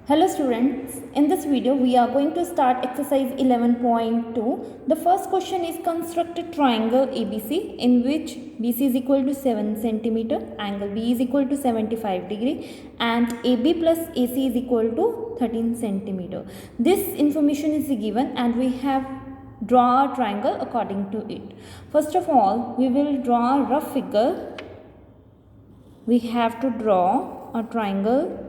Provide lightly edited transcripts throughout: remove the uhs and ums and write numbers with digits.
Hello students, in this video we are going to start exercise 11.2. The first question is construct a triangle ABC in which BC is equal to 7 cm, angle B is equal to 75 degree and AB plus AC is equal to 13 cm. This information is given and we have draw a triangle according to it. First of all, we will draw a rough figure. We have to draw a triangle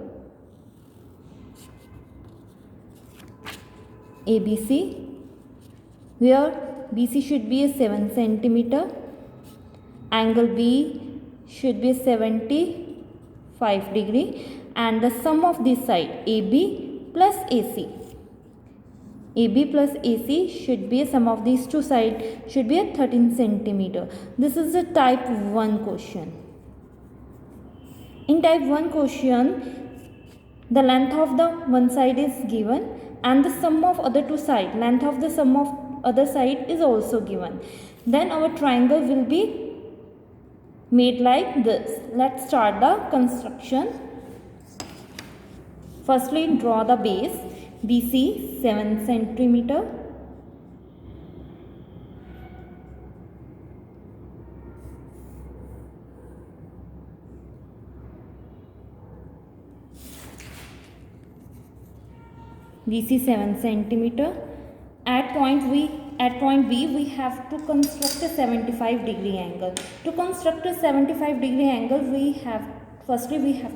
ABC where BC should be a 7 cm, angle B should be 75 degree and the sum of this side AB plus AC. AB plus AC should be a sum of these two sides should be a 13 cm. This is a type 1 question. In type 1 question, the length of the one side is given and the sum of other two sides, length of the sum of other side is also given. Then our triangle will be made like this. Let's start the construction. Firstly, draw the base. BC 7 cm. BC 7 cm. At point B we have to construct a 75 degree angle. To construct a 75 degree angle we have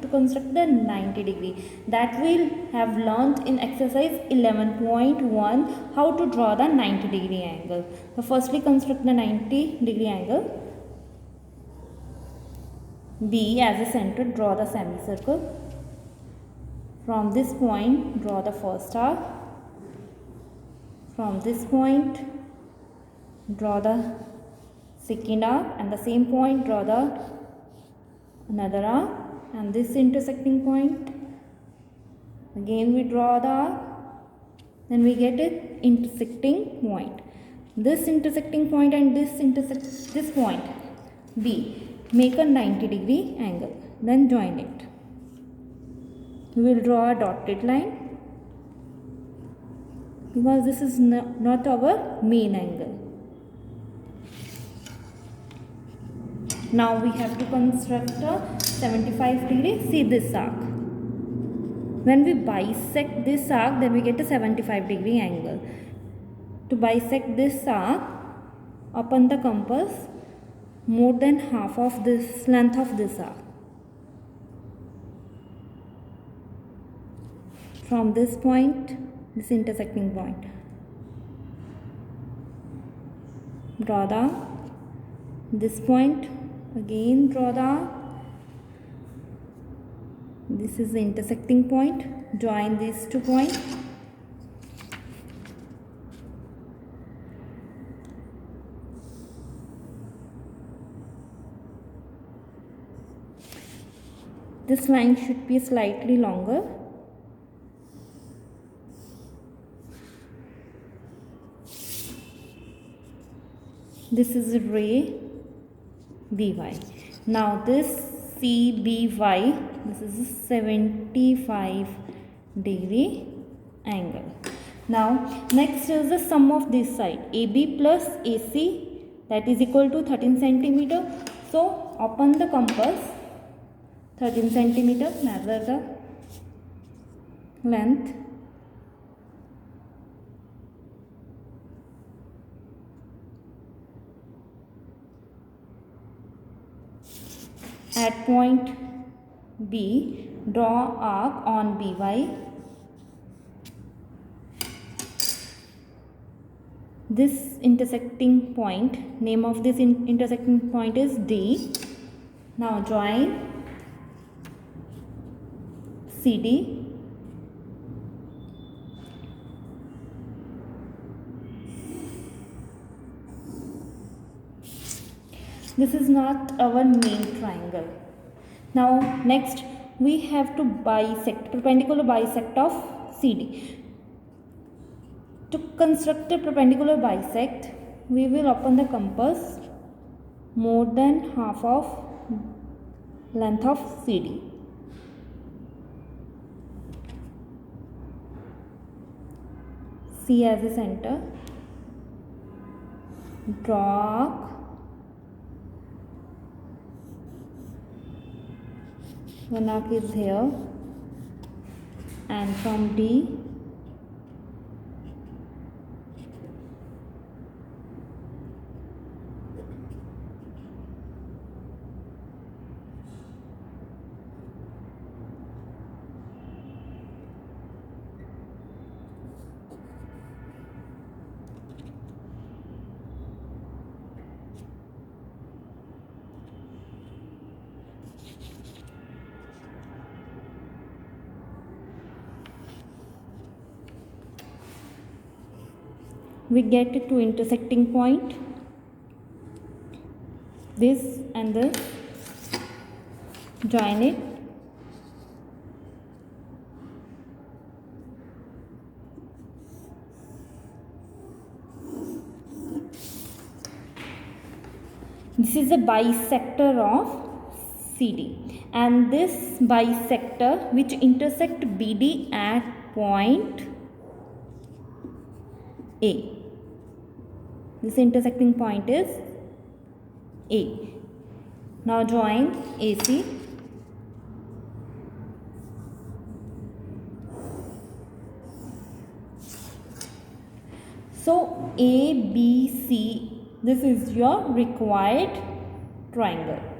to construct the 90 degree. That we'll have learnt in exercise 11.1 how to draw the 90 degree angle. So firstly construct the 90 degree angle. B as a center, draw the semicircle. From this point, draw the first arc. From this point, draw the second arc, and the same point, draw the another arc, and this intersecting point. Again, we draw the arc, then we get an intersecting point. This intersecting point and this point, B, make a 90 degree angle. Then join it. We will draw a dotted line because this is not our main angle. Now we have to construct a 75 degree. See this arc. When we bisect this arc, then we get a 75 degree angle. To bisect this arc, upon the compass, more than half of this length of this arc. From this point, this intersecting point, draw the this point, again draw the this is the intersecting point, join these two points. This line should be slightly longer. This is ray BY. Now this CBY, this is a 75 degree angle. Now next is the sum of this side, AB plus AC, that is equal to 13 cm. So upon the compass, 13 cm, measure the length. At point B, draw arc on BY. This intersecting point, name of this intersecting point is D. Now join CD. This is not our main triangle. Now next we have to bisect, perpendicular bisect of CD. To construct a perpendicular bisect, we will open the compass more than half of length of CD. C as a center. Draw arc. One arc is here, and from D we get to intersecting point, this and this, join it. This is a bisector of CD, and this bisector which intersect BD at point A. This intersecting point is A. Now join AC. So ABC, this is your required triangle.